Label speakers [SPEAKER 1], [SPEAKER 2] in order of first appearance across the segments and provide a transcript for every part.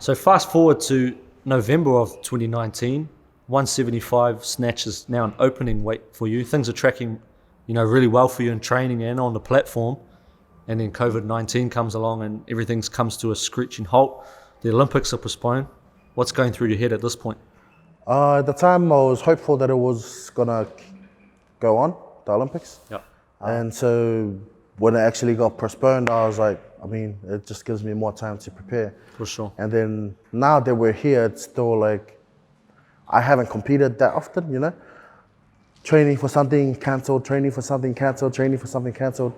[SPEAKER 1] So fast forward to November of 2019, 175 snatch is now an opening weight for you. Things are tracking, really well for you in training and on the platform. And then COVID-19 comes along and everything comes to a screeching halt. The Olympics are postponed. What's going through your head at this point?
[SPEAKER 2] At the time, I was hopeful that it was gonna go on, the Olympics.
[SPEAKER 1] Yep.
[SPEAKER 2] And so when it actually got postponed, I was like, it just gives me more time to prepare.
[SPEAKER 1] For sure.
[SPEAKER 2] And then now that we're here, it's still like, I haven't competed that often, Training for something cancelled, training for something cancelled, training for something cancelled.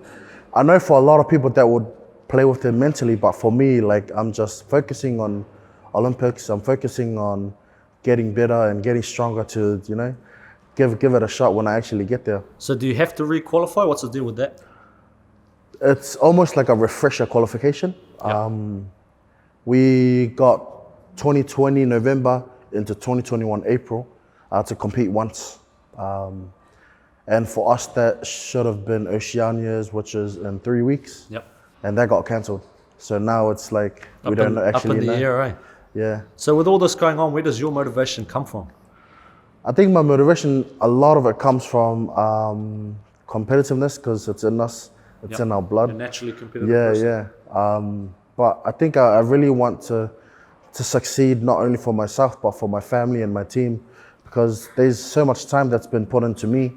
[SPEAKER 2] I know for a lot of people that would play with it mentally, but for me, like, I'm just focusing on Olympics. I'm focusing on getting better and getting stronger to, give it a shot when I actually get there.
[SPEAKER 1] So do you have to re-qualify? What's the deal with that?
[SPEAKER 2] It's almost like a refresher qualification.
[SPEAKER 1] Yep.
[SPEAKER 2] We got 2020 November into 2021 April to compete once. And for us, that should have been Oceanias, which is in 3 weeks.
[SPEAKER 1] Yep.
[SPEAKER 2] And that got cancelled. So now it's like, we don't actually know.
[SPEAKER 1] Up in the air, eh?
[SPEAKER 2] Yeah.
[SPEAKER 1] So with all this going on, where does your motivation come from?
[SPEAKER 2] I think my motivation, a lot of it comes from competitiveness, because it's in us, it's in our blood.
[SPEAKER 1] You're naturally competitive person.
[SPEAKER 2] Yeah. But I think I really want to succeed, not only for myself, but for my family and my team, because there's so much time that's been put into me.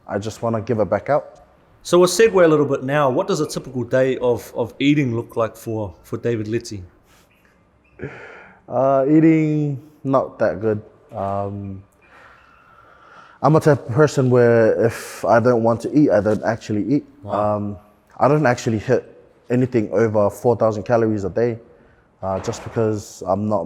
[SPEAKER 2] I just want to give it back out.
[SPEAKER 1] So we'll segue a little bit now. What does a typical day of eating look like for David Liti?
[SPEAKER 2] Eating, not that good. I'm a type of person where if I don't want to eat, I don't actually eat.
[SPEAKER 1] Wow.
[SPEAKER 2] I don't actually hit anything over 4,000 calories a day, just because I'm not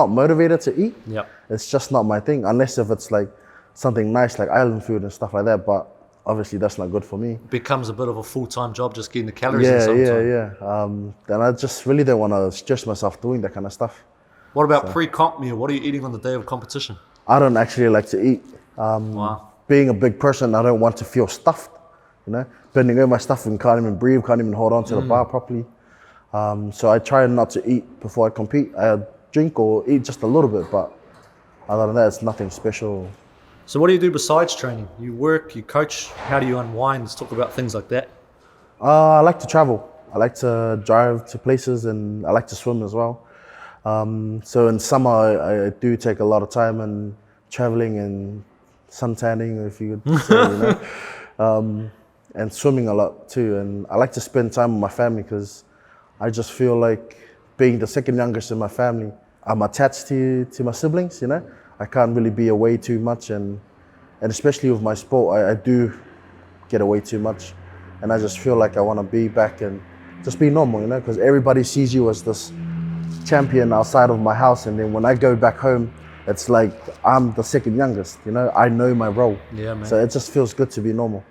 [SPEAKER 2] motivated to eat.
[SPEAKER 1] Yep.
[SPEAKER 2] It's just not my thing, unless if it's like something nice like island food and stuff like that, but obviously that's not good for me.
[SPEAKER 1] It becomes a bit of a full-time job just getting the calories in sometimes.
[SPEAKER 2] Then I just really don't want to stress myself doing that kind of stuff.
[SPEAKER 1] What about pre-comp meal? What are you eating on the day of competition?
[SPEAKER 2] I don't actually like to eat.
[SPEAKER 1] Wow.
[SPEAKER 2] Being a big person, I don't want to feel stuffed, bending over my stuff and can't even breathe, can't even hold on to the bar properly. So I try not to eat before I compete. I drink or eat just a little bit, but other than that, it's nothing special.
[SPEAKER 1] So what do you do besides training? You work, you coach, how do you unwind? Let's talk about things like that.
[SPEAKER 2] I like to travel. I like to drive to places, and I like to swim as well. So in summer, I do take a lot of time and traveling and suntanning, if you could say, and swimming a lot too. And I like to spend time with my family, because I just feel like being the second youngest in my family, I'm attached to my siblings, I can't really be away too much, and especially with my sport, I do get away too much, and I just feel like I want to be back and just be normal, because everybody sees you as this champion outside of my house, and then when I go back home, it's like I'm the second youngest, I know my role.
[SPEAKER 1] Yeah, man.
[SPEAKER 2] So it just feels good to be normal.